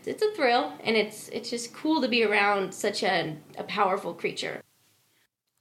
It's a thrill, and it's just cool to be around such a powerful creature.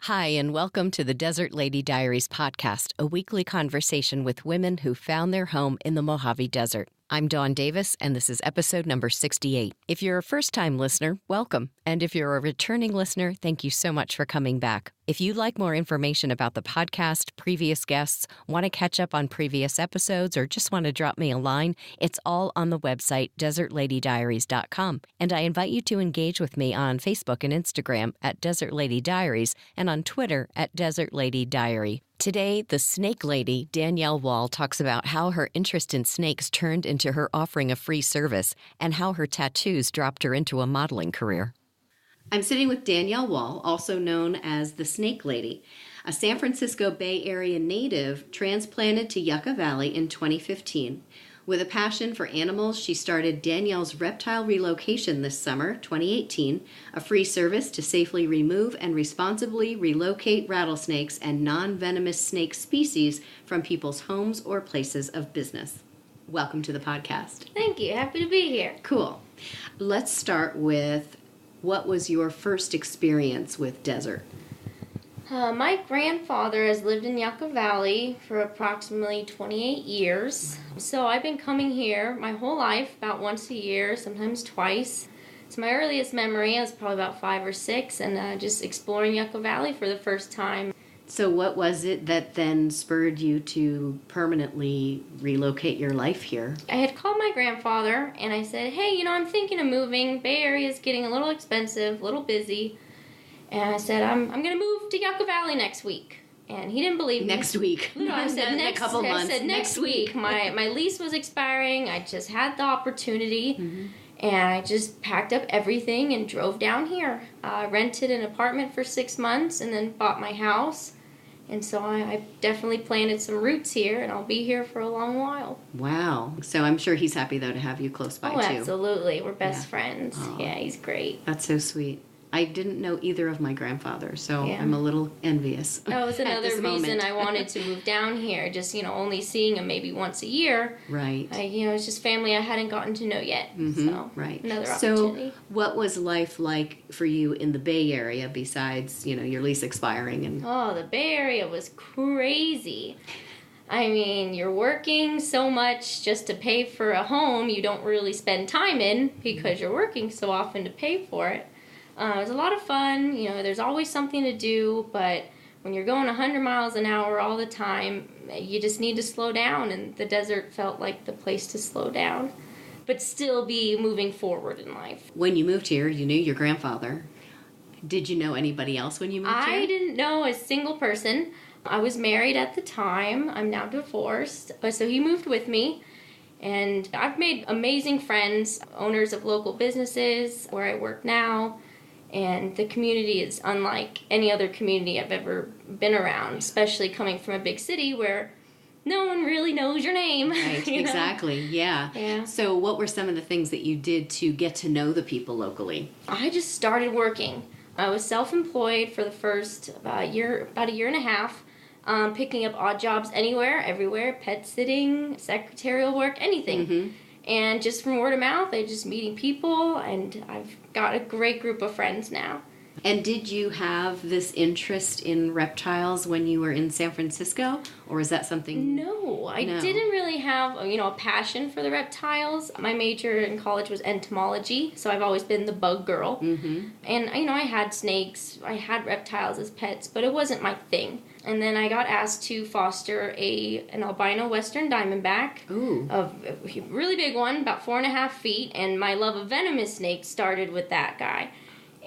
Hi, and welcome to the Desert Lady Diaries podcast, a weekly conversation with women who found their home in the Mojave Desert. I'm Dawn Davis, and this is episode number 68. If you're a first-time listener, welcome. And if you're a returning listener, thank you so much for coming back. If you'd like more information about the podcast, previous guests, want to catch up on previous episodes, or just want to drop me a line, it's all on the website, desertladydiaries.com. And I invite you to engage with me on Facebook and Instagram at Desert Lady Diaries and on Twitter at Desert Lady Diary. Today, the snake lady, Danielle Wall, talks about how her interest in snakes turned into her offering a free service and how her tattoos dropped her into a modeling career. I'm sitting with Danielle Wall, also known as the Snake Lady, a San Francisco Bay Area native transplanted to Yucca Valley in 2015. With a passion for animals, she started Danielle's Reptile Relocation this summer, 2018, a free service to safely remove and responsibly relocate rattlesnakes and non-venomous snake species from people's homes or places of business. Welcome to the podcast. Thank you. Happy to be here. Cool. Let's start with, what was your first experience with desert? My grandfather has lived in Yucca Valley for approximately 28 years. So I've been coming here my whole life, about once a year, sometimes twice. So my earliest memory, I was probably about 5 or 6, and just exploring Yucca Valley for the first time. So what was it that then spurred you to permanently relocate your life here? I had called my grandfather, and I said, hey, I'm thinking of moving. Bay Area is getting a little expensive, a little busy. And I said, I'm going to move to Yucca Valley next week. And he didn't believe me. Next week. No, I said next, a couple months. I said next week. My lease was expiring. I just had the opportunity. Mm-hmm. And I just packed up everything and drove down here. Rented an apartment for 6 months and then bought my house. And so I definitely planted some roots here, and I'll be here for a long while. Wow. So I'm sure he's happy, though, to have you close by, too. Absolutely. We're best friends. Oh. Yeah, he's great. That's so sweet. I didn't know either of my grandfathers, so yeah. I'm a little envious. That was another reason I wanted to move down here. Just, only seeing him maybe once a year. Right. It's just family I hadn't gotten to know yet. Mm-hmm. So, right. Another opportunity. So, what was life like for you in the Bay Area besides, your lease expiring? Oh, the Bay Area was crazy. I mean, you're working so much just to pay for a home you don't really spend time in because you're working so often to pay for it. It was a lot of fun. There's always something to do, but when you're going 100 miles an hour all the time, you just need to slow down, and the desert felt like the place to slow down, but still be moving forward in life. When you moved here, you knew your grandfather. Did you know anybody else when you moved here? I didn't know a single person. I was married at the time. I'm now divorced, so he moved with me. And I've made amazing friends, owners of local businesses where I work now. And the community is unlike any other community I've ever been around, especially coming from a big city where no one really knows your name. Right, exactly, yeah. So what were some of the things that you did to get to know the people locally? I just started working. I was self-employed for the first about a year and a half, picking up odd jobs anywhere, everywhere, pet sitting, secretarial work, anything. Mm-hmm. And just from word of mouth, I just meeting people, and I've got a great group of friends now. And did you have this interest in reptiles when you were in San Francisco, or is that something? No, I didn't really have a passion for the reptiles. My major in college was entomology, so I've always been the bug girl. Mm-hmm. And I had snakes, I had reptiles as pets, but it wasn't my thing. And then I got asked to foster an albino western diamondback. Ooh. A really big one, about 4.5 feet, and my love of venomous snakes started with that guy.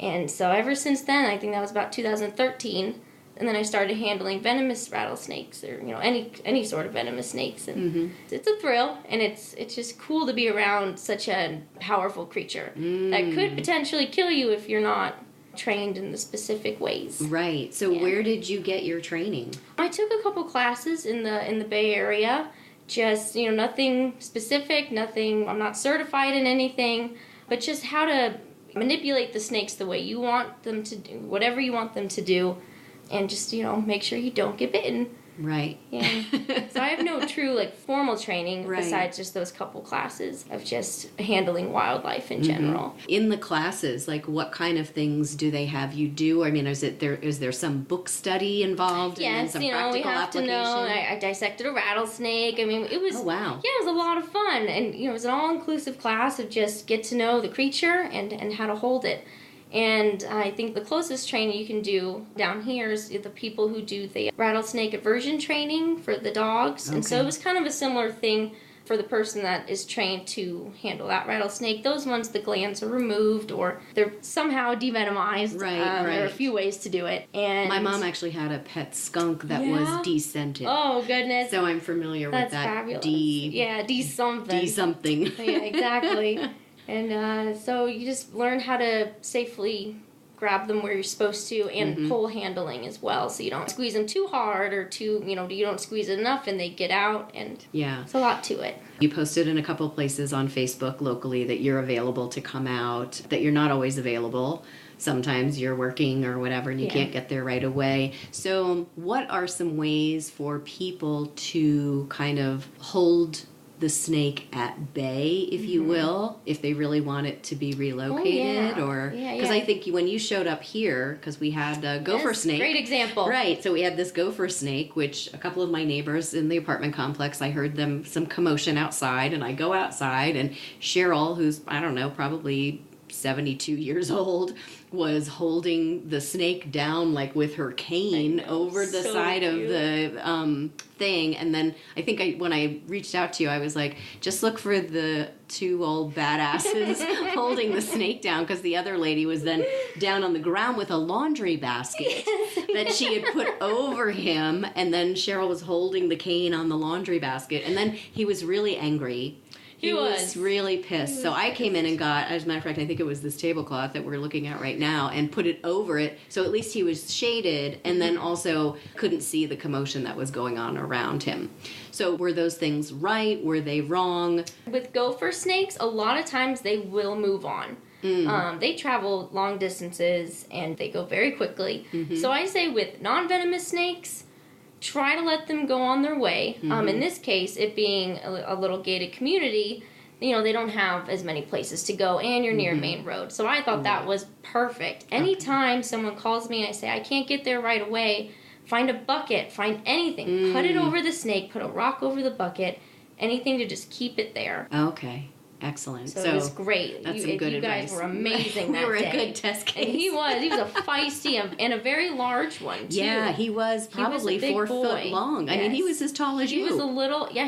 And so ever since then, I think that was about 2013, and then I started handling venomous rattlesnakes, or any sort of venomous snakes, and mm-hmm. It's a thrill, and it's just cool to be around such a powerful creature that could potentially kill you if you're not trained in the specific ways. Right. So where did you get your training? I took a couple classes in the Bay Area. Just nothing specific, nothing. I'm not certified in anything, but just how to manipulate the snakes the way you want them to do, whatever you want them to do, and just make sure you don't get bitten. Right. Yeah. So I have no true, like, formal training Right. besides just those couple classes of just handling wildlife in general. In the classes, like, what kind of things do they have you do? I mean, is there some book study involved? And then Yes, some we practical have to application? know. I dissected a rattlesnake. I mean, it was... Oh, wow. Yeah, it was a lot of fun. And, it was an all-inclusive class of just get to know the creature and how to hold it. And I think the closest training you can do down here is the people who do the rattlesnake aversion training for the dogs. Okay. And so it was kind of a similar thing for the person that is trained to handle that rattlesnake. Those ones, the glands are removed or they're somehow devenomized. Right. There are a few ways to do it. And My mom actually had a pet skunk that was descented. Oh, goodness. So I'm familiar with that. Fabulous. D-something. D-something. Yeah, exactly. And so you just learn how to safely grab them where you're supposed to, and pole handling as well, so you don't squeeze them too hard or too, you don't squeeze it enough and they get out, and it's a lot to it. You posted in a couple places on Facebook locally that you're available to come out, that you're not always available. Sometimes you're working or whatever and you can't get there right away. So what are some ways for people to kind of hold the snake at bay, if you will, if they really want it to be relocated? Or because I think when you showed up here, because we had a gopher snake. Great example. Right, so we had this gopher snake, which a couple of my neighbors in the apartment complex, I heard them some commotion outside, and I go outside, and Cheryl, who's, I don't know, probably 72 years old, was holding the snake down like with her cane over the side of the thing. And then I think when I reached out to you, I was like, just look for the two old badasses holding the snake down, because the other lady was then down on the ground with a laundry basket that she had put over him, and then Cheryl was holding the cane on the laundry basket, and then he was really angry. He was really pissed. So I came in and got, as a matter of fact, I think it was this tablecloth that we're looking at right now, and put it over it. So at least he was shaded, and then also couldn't see the commotion that was going on around him. So were those things right? Were they wrong? With gopher snakes, a lot of times they will move on. They travel long distances and they go very quickly. So I say with non-venomous snakes, try to let them go on their way. In this case, it being a little gated community, they don't have as many places to go, and you're near a main road. So I thought that was perfect. Anytime someone calls me and I say, I can't get there right away, find a bucket, find anything. Put it over the snake, put a rock over the bucket, anything to just keep it there. Okay. Excellent. So it was great. That's some good advice. You guys were amazing that day. We were a good test case. And he was a feisty and a very large one, too. Yeah, he was probably 4 foot long. Yes. I mean, he was as tall as you. He was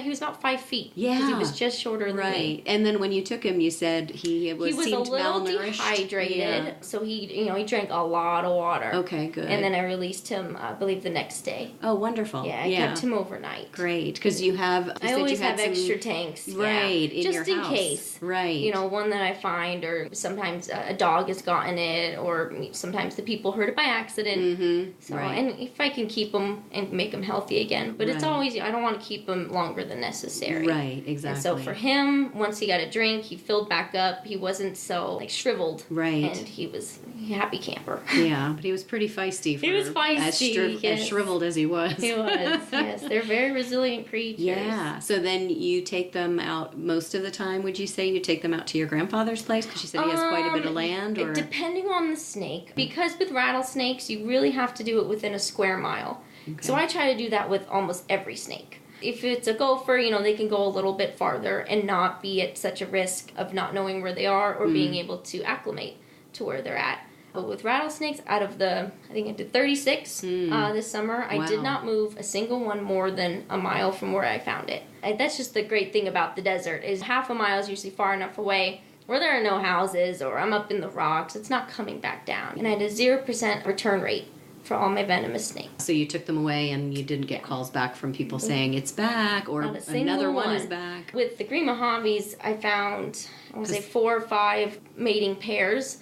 he was about 5 feet. Yeah. Because he was just shorter than me. Right. And then when you took him, you said he was a little dehydrated. So he drank a lot of water. Okay, good. And then I released him, I believe, the next day. Oh, wonderful. Yeah, I kept him overnight. Great. Because I always have extra tanks. Right, in your house. Just in case. Right. One that I find, or sometimes a dog has gotten it, or sometimes the people heard it by accident. So, and if I can keep them and make them healthy again. But it's always, I don't want to keep them longer than necessary. Right, exactly. And so for him, once he got a drink, he filled back up. He wasn't so, shriveled. Right. And he was a happy camper. Yeah, but he was pretty feisty. He was feisty, as shriveled as he was. He was, yes. They're very resilient creatures. Yeah. So then you take them out most of the time, would you say? You take them out to your grandfather's place? Because you said he has quite a bit of land? Or? Depending on the snake. Because with rattlesnakes, you really have to do it within a square mile. Okay. So I try to do that with almost every snake. If it's a gopher, they can go a little bit farther and not be at such a risk of not knowing where they are or being able to acclimate to where they're at. But with rattlesnakes, out of I think I did 36 this summer, I did not move a single one more than a mile from where I found it. And that's just the great thing about the desert, is half a mile is usually far enough away where there are no houses or I'm up in the rocks. It's not coming back down. And I had a 0% return rate for all my venomous snakes. So you took them away and you didn't get calls back from people saying it's back or another one is back? With the green Mojaves, I found, 4 or 5 mating pairs.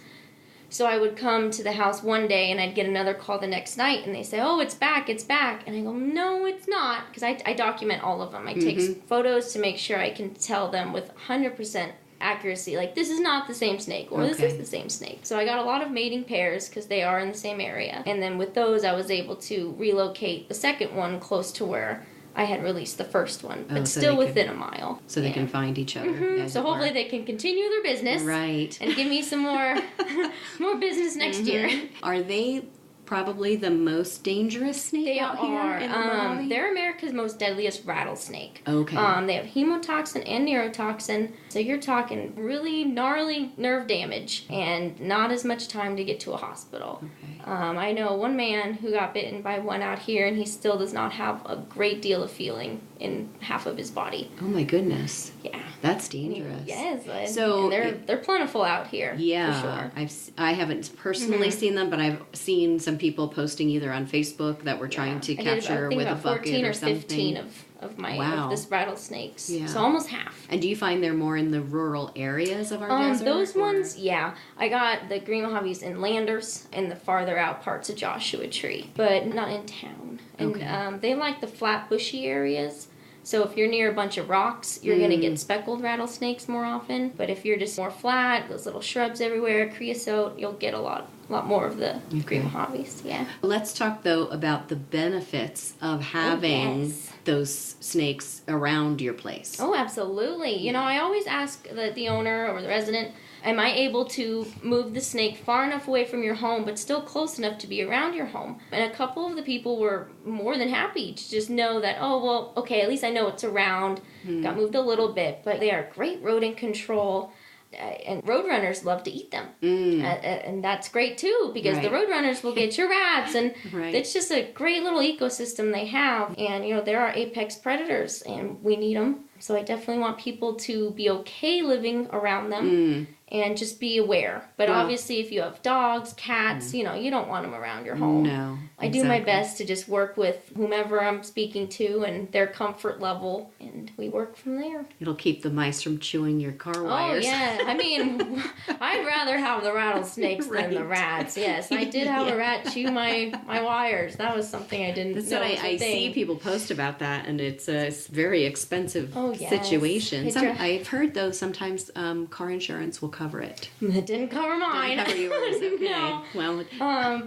So I would come to the house one day and I'd get another call the next night and they say, oh, it's back. And I go, no, it's not. Because I document all of them. I take photos to make sure I can tell them with 100% accuracy. Like, this is not the same snake, or this is the same snake. So I got a lot of mating pairs because they are in the same area. And then with those, I was able to relocate the second one close to where I had released the first one, but so still within a mile. So they can find each other. So hopefully they can continue their business. Right. And give me some more more business next year. Are they probably the most dangerous snake out here in the Mojave? They're America's most deadliest rattlesnake. Okay. They have hemotoxin and neurotoxin, so you're talking really gnarly nerve damage and not as much time to get to a hospital. Okay. I know one man who got bitten by one out here, and he still does not have a great deal of feeling in half of his body. Oh my goodness. Yeah. That's dangerous. Yes. So and they're plentiful out here. Yeah. For sure. I haven't personally seen them, but I've seen some people posting either on Facebook that were trying to capture with a bucket or something. 15 of this rattlesnakes. Yeah. So almost half. And do you find they're more in the rural areas of our desert? Those ones, yeah. I got the green Mojaves in Landers and the farther out parts of Joshua Tree, but not in town. And they like the flat, bushy areas. So if you're near a bunch of rocks, you're going to get speckled rattlesnakes more often. But if you're just more flat, those little shrubs everywhere, creosote, you'll get a lot more of the green Mojaves. Yeah. Let's talk, though, about the benefits of having those snakes around your place. Oh, absolutely. You know, I always ask the owner or the resident, am I able to move the snake far enough away from your home but still close enough to be around your home? And a couple of the people were more than happy to just know that, oh, well, okay, at least I know it's around. Got moved a little bit, but they are great rodent control. And roadrunners love to eat them. And that's great too, because the roadrunners will get your rats, and it's just a great little ecosystem they have. And, you know, there are apex predators, and we need them. So I definitely want people to be okay living around them and just be aware. But obviously, if you have dogs, cats, you know, you don't want them around your home. No, I do my best to just work with whomever I'm speaking to and their comfort level, and we work from there. It'll keep the mice from chewing your car wires. Oh, yeah. I mean, I'd rather have the rattlesnakes than the rats. Yes, I did have a rat chew my wires. That was something I didn't know. I see people post about that, and it's a very expensive situation. I've heard, though, sometimes car insurance will cover it. It didn't cover mine. Didn't cover yours. Okay. No. Well,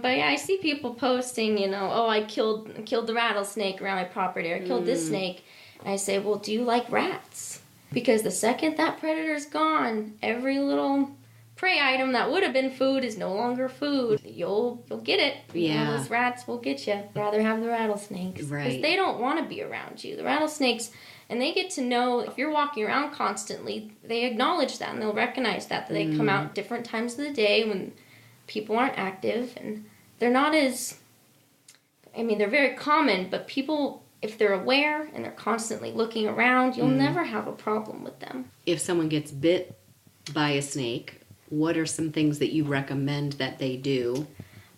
but yeah, I see people posting, you know, oh, I killed the rattlesnake around my property, or I killed this snake. And I say, well, do you like rats? Because the second that predator's gone, every little prey item that would have been food is no longer food. You'll get it. Yeah. You know, those rats will get you. Rather have the rattlesnakes. Right. Because they don't want to be around you. The rattlesnakes, and they get to know, if you're walking around constantly, they acknowledge that and they'll recognize that they come out different times of the day when people aren't active, and they're not as, I mean, they're very common, but people, if they're aware and they're constantly looking around, you'll never have a problem with them. If someone gets bit by a snake, what are some things that you recommend that they do?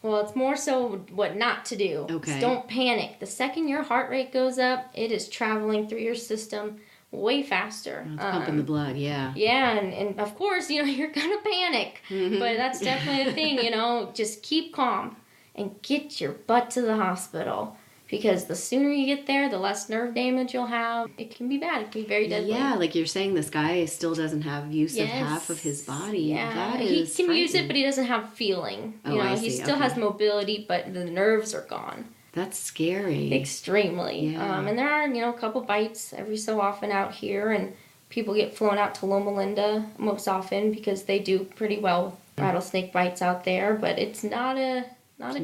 Well, it's more so what not to do. Okay. Just don't panic. The second your heart rate goes up, it is traveling through your system way faster. It's pumping the blood, yeah. Yeah, and of course, you know, you're going to panic. But that's definitely the thing, you know, just keep calm and get your butt to the hospital. Because the sooner you get there, the less nerve damage you'll have. It can be bad. It can be very deadly. Yeah, like you're saying, this guy still doesn't have use of half of his body. Yeah, that he is can use it, but he doesn't have feeling. You know, he still has mobility, but the nerves are gone. That's scary. Extremely. Yeah. And there are, you know, a couple bites every so often out here, and people get flown out to Loma Linda most often because they do pretty well with rattlesnake bites out there, but it's not a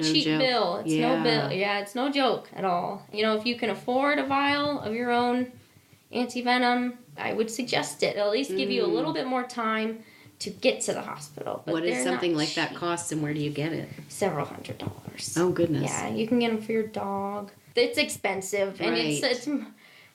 cheap bill. It's no bill. Yeah, it's no joke at all. You know, if you can afford a vial of your own antivenom, I would suggest it. It'll at least give you a little bit more time to get to the hospital. But what does something like that cost, and where do you get it? Several $100s. Oh, goodness. Yeah, you can get them for your dog. It's expensive, and it's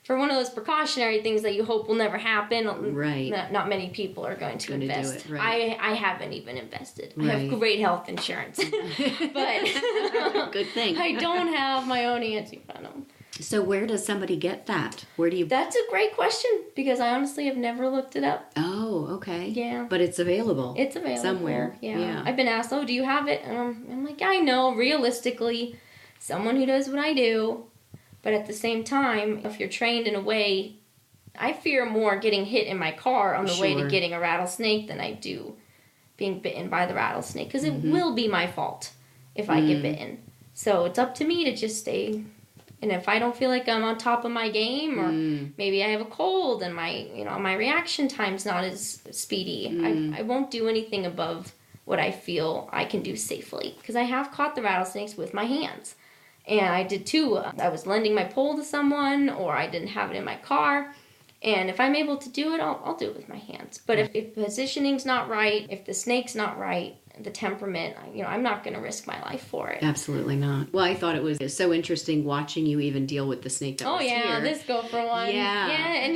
for one of those precautionary things that you hope will never happen. Right. Not many people are going to invest. Do it. Right. I haven't even invested. Right. I have great health insurance. But good thing. I don't have my own antivenom. So where does somebody get that? Where do you... That's a great question, because I honestly have never looked it up. Oh, okay. Yeah. But it's available. It's available. Somewhere. Yeah. I've been asked, oh, do you have it? And I'm like, I know, realistically, someone who does what I do. But at the same time, if you're trained in a way I fear more getting hit in my car on the way to Sure. getting a rattlesnake than I do being bitten by the rattlesnake, because it will be my fault if I get bitten. So it's up to me to just stay. And if I don't feel like I'm on top of my game, or maybe I have a cold and my reaction time's not as speedy, I won't do anything above what I feel I can do safely. Because I have caught the rattlesnakes with my hands. And I did too. I was lending my pole to someone, or I didn't have it in my car. And if I'm able to do it, I'll do it with my hands. But if positioning's not right, if the snake's not right, the temperament, I'm not going to risk my life for it. Absolutely not. Well, I thought it was so interesting watching you even deal with the snake that was here. This gopher one. Yeah. Yeah, and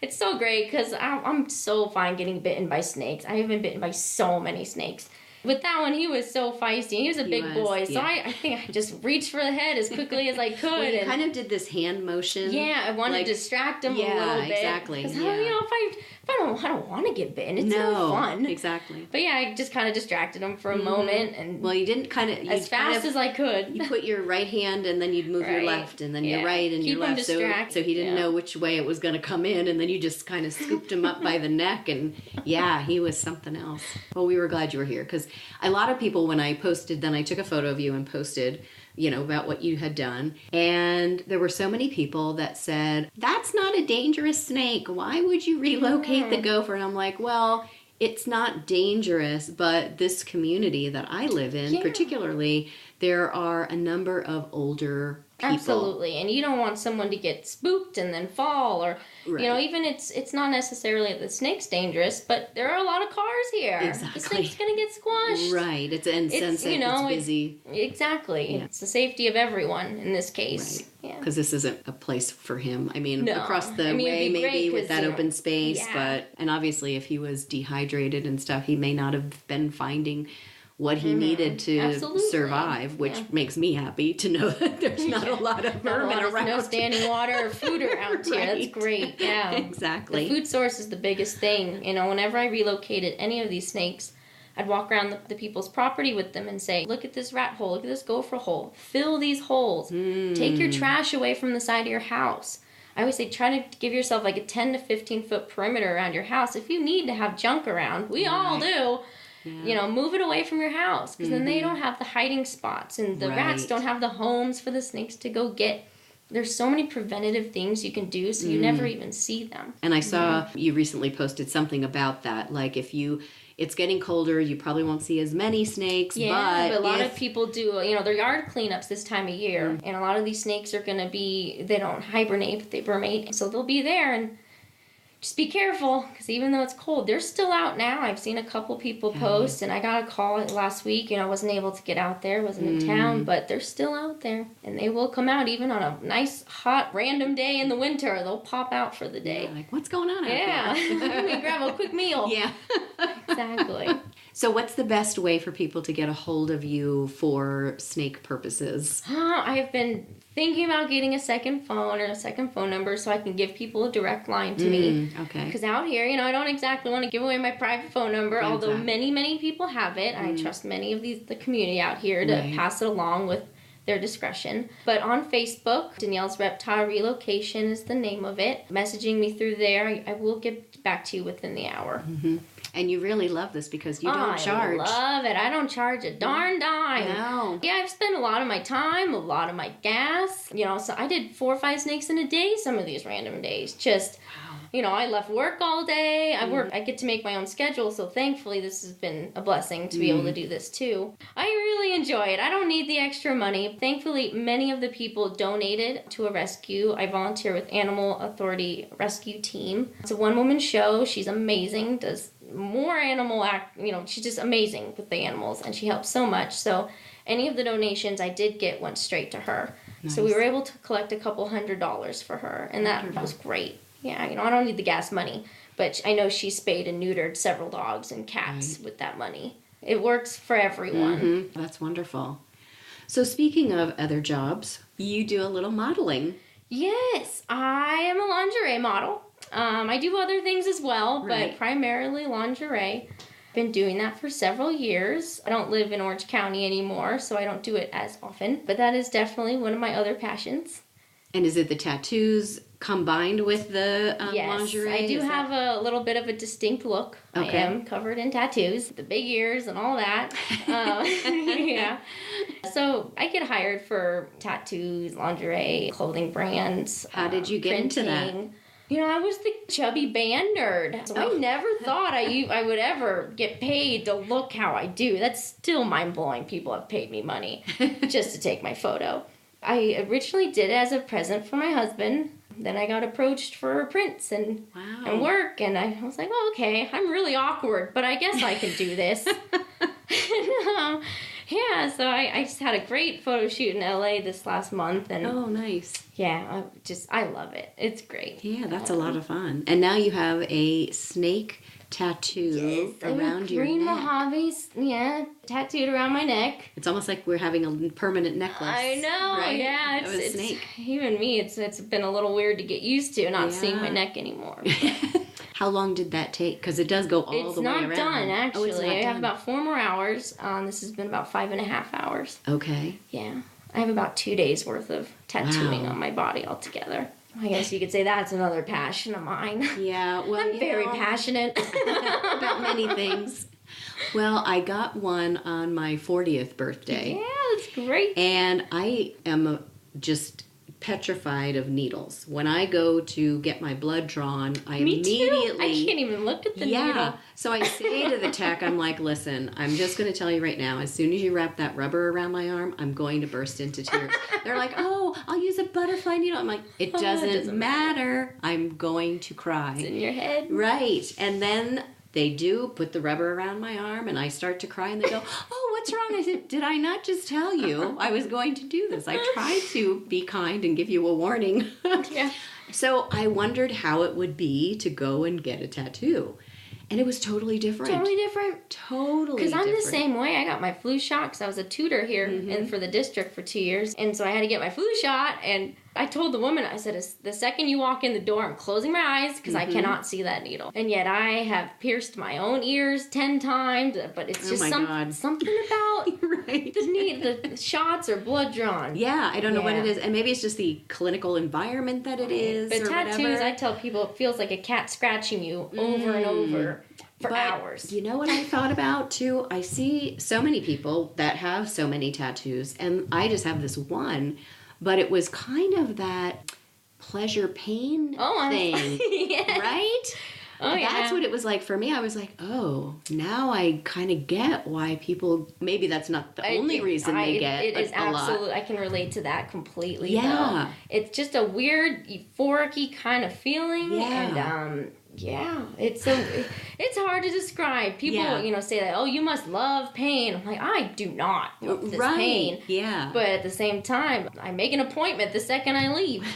it's so great because I'm so fine getting bitten by snakes. I have been bitten by so many snakes. With that one, he was so feisty. He was a big boy, so I think I just reached for the head as quickly as I could. Well, you kind of did this hand motion. Yeah, I wanted to distract him a little bit. Exactly. Because I don't want to get bitten. It's no fun. Exactly. But yeah, I just kind of distracted him for a moment, and you didn't as fast as I could. You put your right hand, and then you'd move your left, and then your right and your left. So he didn't know which way it was going to come in, and then you just kind of scooped him up by the neck, and he was something else. Well, we were glad you were here, because a lot of people, when I posted, then I took a photo of you and posted, about what you had done. And there were so many people that said, that's not a dangerous snake. Why would you relocate the gopher? And I'm like, well, it's not dangerous, but this community that I live in, particularly, there are a number of older people. Absolutely. And you don't want someone to get spooked and then fall, or even it's not necessarily that the snake's dangerous, but there are a lot of cars here. Exactly. The snake's going to get squashed. Right. It's busy. Exactly. Yeah. It's the safety of everyone in this case. Right. Yeah. Because this isn't a place for him. I mean, across the way maybe with that open space, and obviously if he was dehydrated and stuff, he may not have been finding what he needed to survive, which makes me happy to know that there's not a lot of vermin around. No standing water or food around here. That's great. Yeah. Exactly. The food source is the biggest thing. Whenever I relocated any of these snakes, I'd walk around the people's property with them and say, look at this rat hole, look at this gopher hole, fill these holes, take your trash away from the side of your house. I always say, try to give yourself like a 10 to 15 foot perimeter around your house. If you need to have junk around, we all do. Yeah. Move it away from your house, because then they don't have the hiding spots, and the rats don't have the homes for the snakes to go get. There's so many preventative things you can do, so you never even see them. And I saw you recently posted something about that, like it's getting colder, you probably won't see as many snakes. Yeah, but a lot of people do, their yard cleanups this time of year, and a lot of these snakes are going to they don't hibernate, but they brumate, so they'll be there, and just be careful, because even though it's cold, they're still out now. I've seen a couple people post, and I got a call last week. I wasn't able to get out there, wasn't in town, but they're still out there, and they will come out even on a nice, hot, random day in the winter. They'll pop out for the day. Like, what's going on out here? Let me grab a quick meal. Yeah. Exactly. So what's the best way for people to get a hold of you for snake purposes? I have been thinking about getting a second phone or a second phone number so I can give people a direct line to me. Okay. Because out here, I don't exactly want to give away my private phone number, although many, many people have it. I trust many of the community out here to pass it along with their discretion. But on Facebook, Danielle's Reptile Relocation is the name of it. Messaging me through there, I will get back to you within the hour. Mm-hmm. And you really love this because you don't charge. I love it. I don't charge a darn dime. No. Yeah, I've spent a lot of my time, a lot of my gas. So I did 4 or 5 snakes in a day some of these random days. Just, I left work all day. I get to make my own schedule, so thankfully this has been a blessing to be able to do this too. I really enjoy it. I don't need the extra money. Thankfully, many of the people donated to a rescue. I volunteer with Animal Authority Rescue Team. It's a one-woman show. She's amazing, does more animal she's just amazing with the animals, and she helps so much. So any of the donations I did get went straight to her. Nice. So we were able to collect a couple $100s for her, and that was great. Yeah, I don't need the gas money, but I know she spayed and neutered several dogs and cats with that money. It works for everyone. Mm-hmm. That's wonderful. So speaking of other jobs, you do a little modeling. Yes, I am a lingerie model. I do other things as well, but primarily lingerie. I've been doing that for several years. I don't live in Orange County anymore, so I don't do it as often, but that is definitely one of my other passions. And is it the tattoos combined with the Yes, lingerie? I do have a little bit of a distinct look. Okay. I am covered in tattoos, the big ears and all that. Yeah. So I get hired for tattoos, lingerie, clothing brands. How did you get into that? printing. You know, I was the chubby band nerd, so I never thought I would ever get paid to look how I do. That's still mind-blowing. People have paid me money just to take my photo. I originally did it as a present for my husband. Then I got approached for prints and work, and I was like, oh, okay, I'm really awkward, but I guess I can do this. Yeah, so I just had a great photo shoot in LA this last month, and oh, nice. Yeah, I love it. It's great. Yeah, that's a lot of fun. And now you have a snake tattoo around your green neck. Mojaves, tattooed around my neck. It's almost like we're having a permanent necklace. I know, right? yeah. Of a snake. Even me, it's been a little weird to get used to not seeing my neck anymore. How long did that take? Because it does go all the way around. It's not done, actually. Oh, it's not I have done. about 4 more hours. This has been about 5.5 hours. Okay. Yeah. I have about 2 days worth of tattooing on my body altogether. I guess you could say that's another passion of mine. Yeah, well, I'm very passionate about many things. Well, I got one on my 40th birthday. Yeah, that's great. And I am just petrified of needles. When I go to get my blood drawn, I immediately... I can't even look at the needle. So I say to the tech, I'm like, listen, I'm just going to tell you right now, as soon as you wrap that rubber around my arm, I'm going to burst into tears. They're like, oh, I'll use a butterfly needle. I'm like, it doesn't matter. I'm going to cry. It's in your head. Right. And then they do put the rubber around my arm, and I start to cry, and they go, oh, what's wrong? I said, did I not just tell you I was going to do this? I tried to be kind and give you a warning. Yeah. So I wondered how it would be to go and get a tattoo. And it was totally different. Totally different. Totally Because I'm different. the same way. I got my flu shot because I was a tutor here and for the district for 2 years. And so I had to get my flu shot. And I told the woman, I said, the second you walk in the door, I'm closing my eyes because I cannot see that needle. And yet I have pierced my own ears 10 times. But it's just something about the shots or blood drawn. Yeah, I don't know what it is. And maybe it's just the clinical environment that it is. But or tattoos, whatever. I tell people, it feels like a cat scratching you over and over. For hours. You know what I thought about too? I see so many people that have so many tattoos, and I just have this one, but it was kind of that pleasure pain thing, yes. right? Oh, yeah. That's what it was like for me. I was like, oh, now I kind of get why people, maybe that's not the only reason they get it is a lot. absolutely, I can relate to that completely. Yeah. Though. It's just a weird, euphoric-y kind of feeling. Yeah. And, it's hard to describe. People, say that, oh, you must love pain. I'm like, I do not love this pain. Yeah. But at the same time, I make an appointment the second I leave.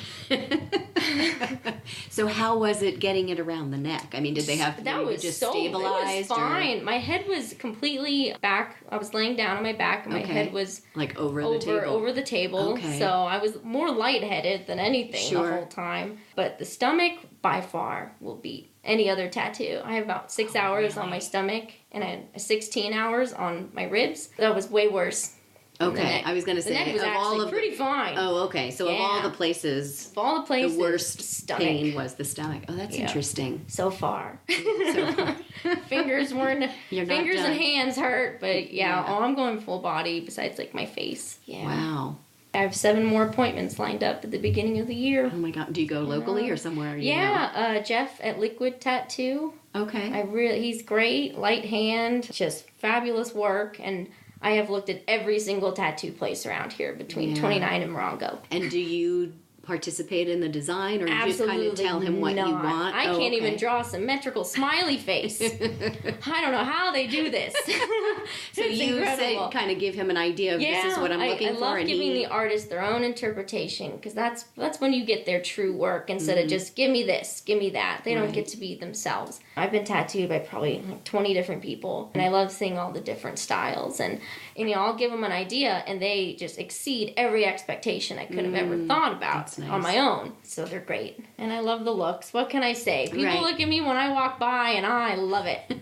So how was it getting it around the neck? I mean, did they have just stabilized? It was fine. My head was completely back. I was laying down on my back, and my head was like over the table. Okay. So I was more lightheaded than anything the whole time. But the stomach, by far, will beat any other tattoo. I have about 6 hours on my stomach, and I had 16 hours on my ribs. That was way worse. Okay, I was going to say, the neck was actually pretty fine. Oh, okay. So of all the places, the worst stomach. pain was the stomach. Oh, that's interesting. So far. Fingers and hands hurt, but I'm going full body besides like my face. Yeah. Wow. I have 7 more appointments lined up at the beginning of the year. Oh my God. Do you go locally or somewhere? Jeff at Liquid Tattoo. Okay. He's great, light hand, just fabulous work, and I have looked at every single tattoo place around here between 29 and Morongo. And do you participate in the design, or you just kind of tell him what you want? I can't even draw a symmetrical smiley face. I don't know how they do this. So you kind of give him an idea of this is what I'm looking for. I love giving the artist their own interpretation, because that's when you get their true work instead of just give me this, give me that. They don't get to be themselves. I've been tattooed by probably like 20 different people, and I love seeing all the different styles. And I'll give them an idea, and they just exceed every expectation I could have ever thought about on my own. So they're great. And I love the looks. What can I say? People look at me when I walk by, and I love it.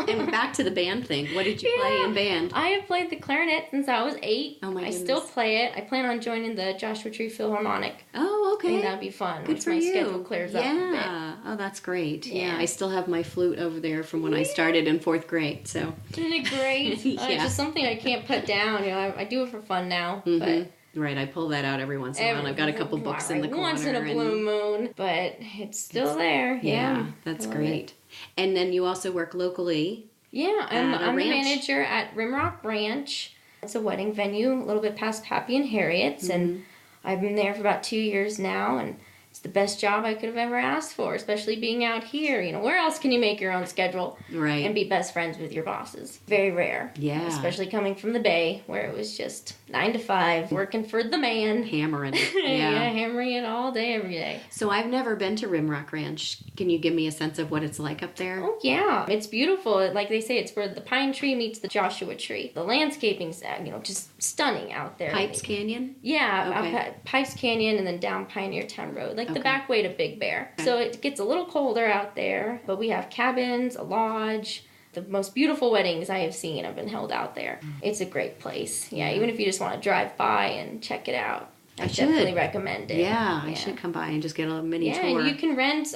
And back to the band thing. What did you play in band? I have played the clarinet since I was 8. Oh my I goodness. still play it. I plan on joining the Joshua Tree Philharmonic. Oh, okay. I think that'd be fun Good once for my you. schedule clears up a bit. Yeah. Oh, that's great. Yeah. Yeah. I still have my flute over there from when I started in 4th grade. So. Isn't it great? Yeah. It's just something I can't put down. You know, I do it for fun now, Mm-hmm. Right, I pull that out every once in a while. And I've got a couple books in the corner. Once in a blue moon, but it's still there. Yeah, that's great. And then you also work locally. Yeah, I'm the ranch. manager at Rimrock Ranch. It's a wedding venue, a little bit past Pappy and Harriet's, and I've been there for about 2 years now, and it's the best job I could have ever asked for, especially being out here. You know, where else can you make your own schedule Right. and be best friends with your bosses? Very rare. Yeah. Especially coming from the Bay, where it was just 9 to 5, working for the man. Hammering it. Yeah, Yeah. hammering it all day, every day. So I've never been to Rimrock Ranch. Can you give me a sense of what it's like up there? Oh, yeah. It's beautiful. Like they say, it's where the pine tree meets the Joshua tree. The landscaping's, just stunning out there. Pipes Canyon? Yeah, Okay. up Pipes Canyon and then down Pioneer Town Road, like the Okay. back way to Big Bear. Okay. So it gets a little colder out there, but we have cabins, a lodge. The most beautiful weddings I have seen have been held out there. It's a great place. Yeah, even if you just want to drive by and check it out, I should. definitely recommend it. Yeah, I should come by and just get a mini Yeah, tour. and you can rent,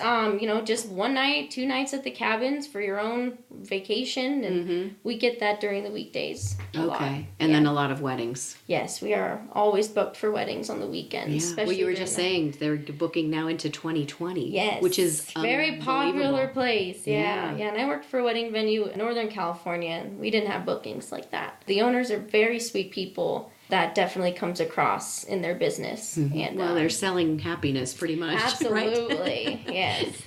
just 1 night, 2 nights at the cabins for your own vacation, and we get that during the weekdays. a lot. Okay, and then a lot of weddings. Yes, we are always booked for weddings on the weekends. Yeah. Especially Well, you were during just the- saying they're booking now into 2020. Yes. Which is very popular unbelievable. place. Yeah. Yeah. And I worked for a wedding venue in Northern California, and we didn't have bookings like that. The owners are very sweet people. That definitely comes across in their business. And Well, they're selling happiness pretty much. Right? absolutely. Yes.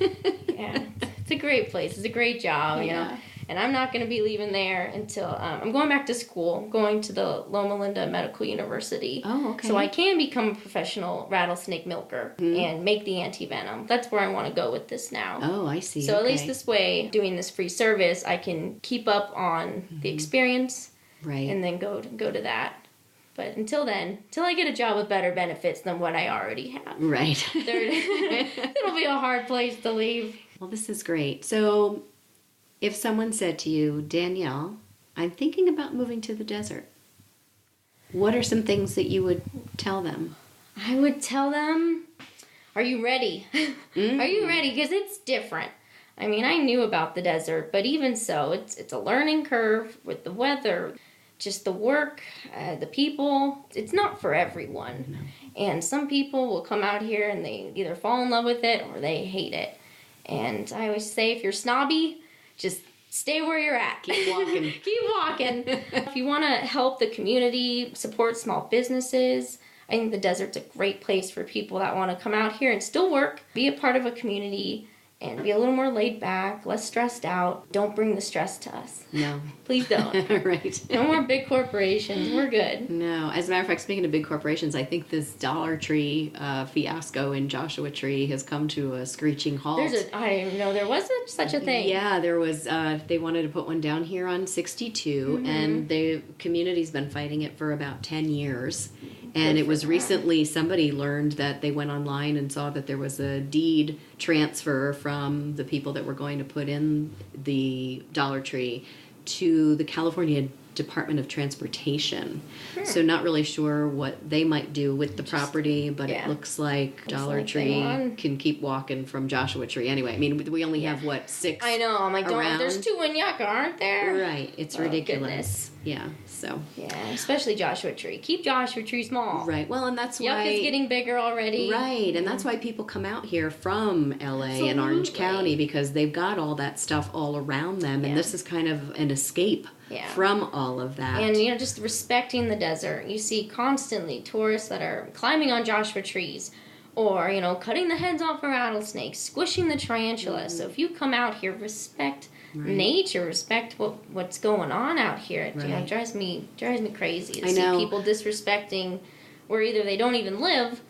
Yeah. It's a great place. It's a great job, you know. Yeah. And I'm not going to be leaving there until I'm going back to school. I'm going to the Loma Linda Medical University. Oh, okay. So I can become a professional rattlesnake milker and make the anti-venom. That's where I want to go with this now. Oh, I see. So at Okay. least this way, doing this free service, I can keep up on the experience Right. and then go to that. But until then, till I get a job with better benefits than what I already have, Right. it'll be a hard place to leave. Well, this is great. So, if someone said to you, Danielle, I'm thinking about moving to the desert, what are some things that you would tell them? I would tell them, are you ready? Are you ready? Because it's different. I mean, I knew about the desert, but even so, it's a learning curve with the weather, just the work, the people. It's not for everyone. No. And some people will come out here and they either fall in love with it or they hate it. And I always say, if you're snobby, just stay where you're at. Keep walking. Keep walking. If you want to help the community, support small businesses, I think the desert's a great place for people that want to come out here and still work, be a part of a community, and be a little more laid back, less stressed out. Don't bring the stress to us. No. Please don't. Right. No more big corporations. We're good. No. As a matter of fact, speaking of big corporations, I think this Dollar Tree fiasco in Joshua Tree has come to a screeching halt. I didn't know there was such a thing. Yeah, there was, they wanted to put one down here on 62, and the community's been fighting it for about 10 years. And it was recently somebody learned that they went online and saw that there was a deed transfer from the people that were going to put in the Dollar Tree to the California Department of Transportation. So not really sure what they might do with the property, but it looks like Dollar like they Tree want- can keep walking from Joshua Tree. Anyway, I mean, we only have, 6 I know. I'm like, around? there's 2 in Yucca, aren't there? Right. It's Oh, ridiculous. goodness. Yeah, so. Yeah, especially Joshua Tree. Keep Joshua Tree small. Right. Well, and that's why... Yucca's getting bigger already. Right, and that's why people come out here from LA and Orange Absolutely. County, because they've got all that stuff all around them, and this is kind of an escape from all of that. And, just respecting the desert. You see constantly tourists that are climbing on Joshua trees or, cutting the heads off of rattlesnakes, squishing the tarantula. So if you come out here, respect nature, respect what's going on out here. It drives me crazy to see people disrespecting where either they don't even live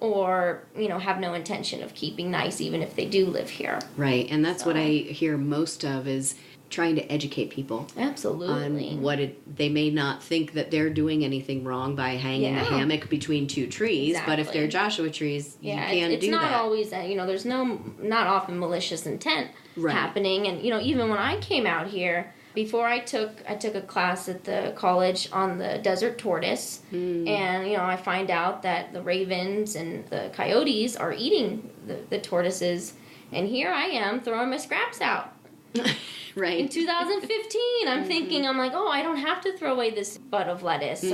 or, have no intention of keeping nice even if they do live here. Right, and that's what I hear most of is trying to educate people. Absolutely. On they may not think that they're doing anything wrong by hanging a hammock between two trees, but if they're Joshua trees, you can't do that. It's not always, there's not often malicious intent happening. And, even when I came out here, before I took a class at the college on the desert tortoise, and, I find out that the ravens and the coyotes are eating the tortoises, and here I am throwing my scraps out. Right. In 2015, I'm thinking, I'm like, I don't have to throw away this bud of lettuce,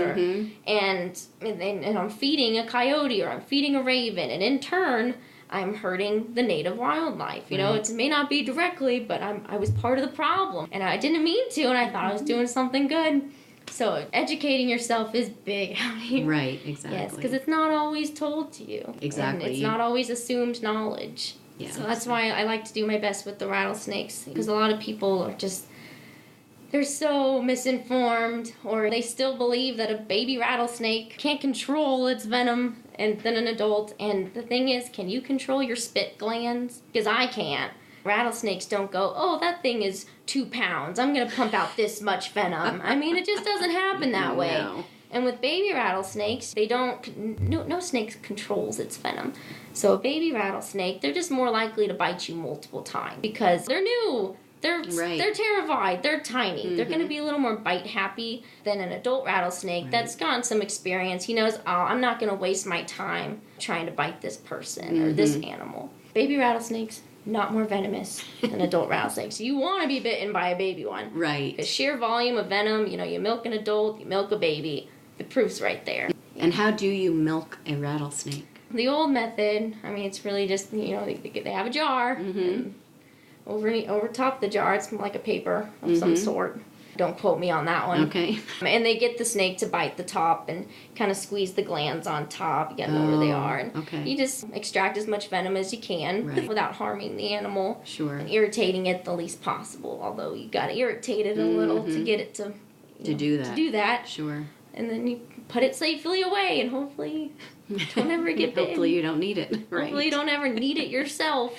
and I'm feeding a coyote or I'm feeding a raven, and in turn, I'm hurting the native wildlife. It may not be directly, but I was part of the problem, and I didn't mean to, and I thought I was doing something good. So educating yourself is big out here. Right, exactly. Yes, because it's not always told to you. Exactly. And it's not always assumed knowledge. Yeah, so that's why I like to do my best with the rattlesnakes, because a lot of people are they're so misinformed, or they still believe that a baby rattlesnake can't control its venom than an adult. And the thing is, can you control your spit glands? Because I can't. Rattlesnakes don't go, that thing is 2 pounds, I'm going to pump out this much venom. It just doesn't happen that way. No. And with baby rattlesnakes, no snake controls its venom. So a baby rattlesnake, they're just more likely to bite you multiple times because they're new. They're terrified. They're tiny. They're going to be a little more bite happy than an adult rattlesnake that's gotten some experience. He knows, I'm not going to waste my time trying to bite this person or this animal. Baby rattlesnakes, not more venomous than adult rattlesnakes. You want to be bitten by a baby one. Right. Because sheer volume of venom, you milk an adult, you milk a baby. The proof's right there. And how do you milk a rattlesnake? The old method, it's really just, they have a jar, and over top the jar, it's like a paper of some sort. Don't quote me on that one. Okay. And they get the snake to bite the top and kind of squeeze the glands on top. You gotta know where they are. And you just extract as much venom as you can without harming the animal. Sure. And irritating it the least possible, although you gotta irritate it a little to get it to do that. To do that. Sure. And then you put it safely away, and hopefully don't ever get bitten. Hopefully you don't need it. Right. Hopefully you don't ever need it yourself.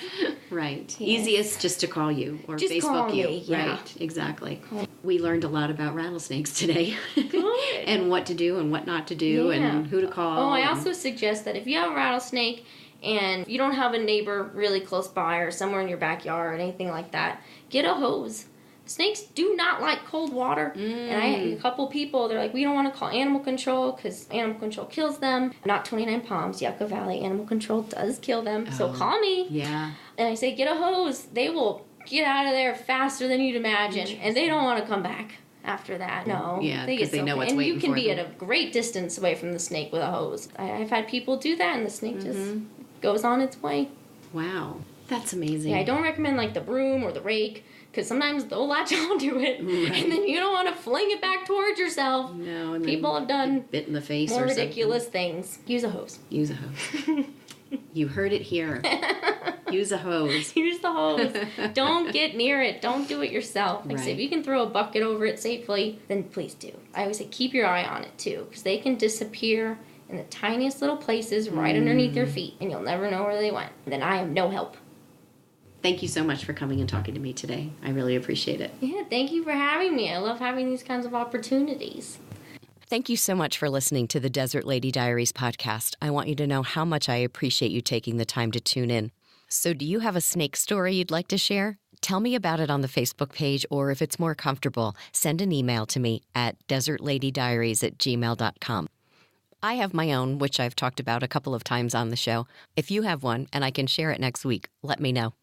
Right. Yes. Easiest just to call you or just Facebook call you. Me, yeah. Right. Exactly. We learned a lot about rattlesnakes today. Good. And what to do and what not to do and who to call. I also suggest that if you have a rattlesnake and you don't have a neighbor really close by or somewhere in your backyard or anything like that, get a hose. Snakes do not like cold water. And I had a couple people, they're like, we don't want to call animal control because animal control kills them. Not 29 Palms, Yucca Valley, animal control does kill them. So call me. Yeah. And I say, get a hose. They will get out of there faster than you'd imagine. And they don't want to come back after that. No. Yeah, because they know what's waiting for them. And you can be at a great distance away from the snake with a hose. I've had people do that, and the snake just goes on its way. Wow. That's amazing. Yeah, I don't recommend like the broom or the rake, because sometimes they'll latch onto it, and then you don't want to fling it back towards yourself. No, and people have done bit in the face more or ridiculous things. Use a hose. Use a hose. You heard it here. Use a hose. Use the hose. Don't get near it. Don't do it yourself. Like I say, if you can throw a bucket over it safely, then please do. I always say keep your eye on it too, because they can disappear in the tiniest little places right underneath your feet, and you'll never know where they went. And then I am no help. Thank you so much for coming and talking to me today. I really appreciate it. Yeah, thank you for having me. I love having these kinds of opportunities. Thank you so much for listening to the Desert Lady Diaries podcast. I want you to know how much I appreciate you taking the time to tune in. So do you have a snake story you'd like to share? Tell me about it on the Facebook page, or if it's more comfortable, send an email to me at desertladydiaries@gmail.com. I have my own, which I've talked about a couple of times on the show. If you have one and I can share it next week, let me know.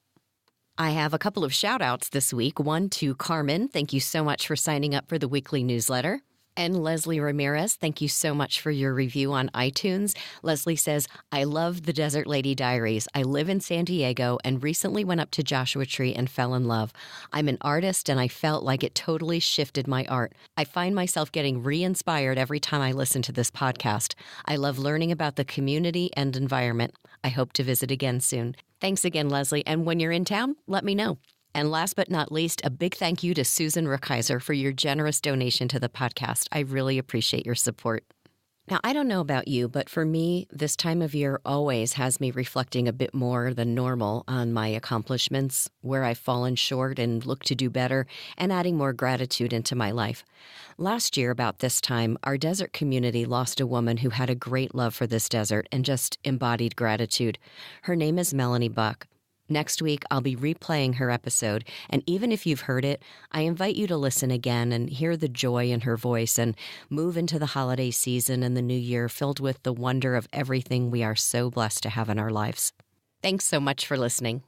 I have a couple of shout-outs this week. One to Carmen. Thank you so much for signing up for the weekly newsletter. And Leslie Ramirez, thank you so much for your review on iTunes. Leslie says, I love the Desert Lady Diaries. I live in San Diego and recently went up to Joshua Tree and fell in love. I'm an artist and I felt like it totally shifted my art. I find myself getting re-inspired every time I listen to this podcast. I love learning about the community and environment. I hope to visit again soon. Thanks again, Leslie. And when you're in town, let me know. And last but not least, a big thank you to Susan Rukeyser for your generous donation to the podcast. I really appreciate your support. Now, I don't know about you, but for me, this time of year always has me reflecting a bit more than normal on my accomplishments, where I've fallen short and look to do better, and adding more gratitude into my life. Last year, about this time, our desert community lost a woman who had a great love for this desert and just embodied gratitude. Her name is Melanie Buck. Next week, I'll be replaying her episode, and even if you've heard it, I invite you to listen again and hear the joy in her voice and move into the holiday season and the new year filled with the wonder of everything we are so blessed to have in our lives. Thanks so much for listening.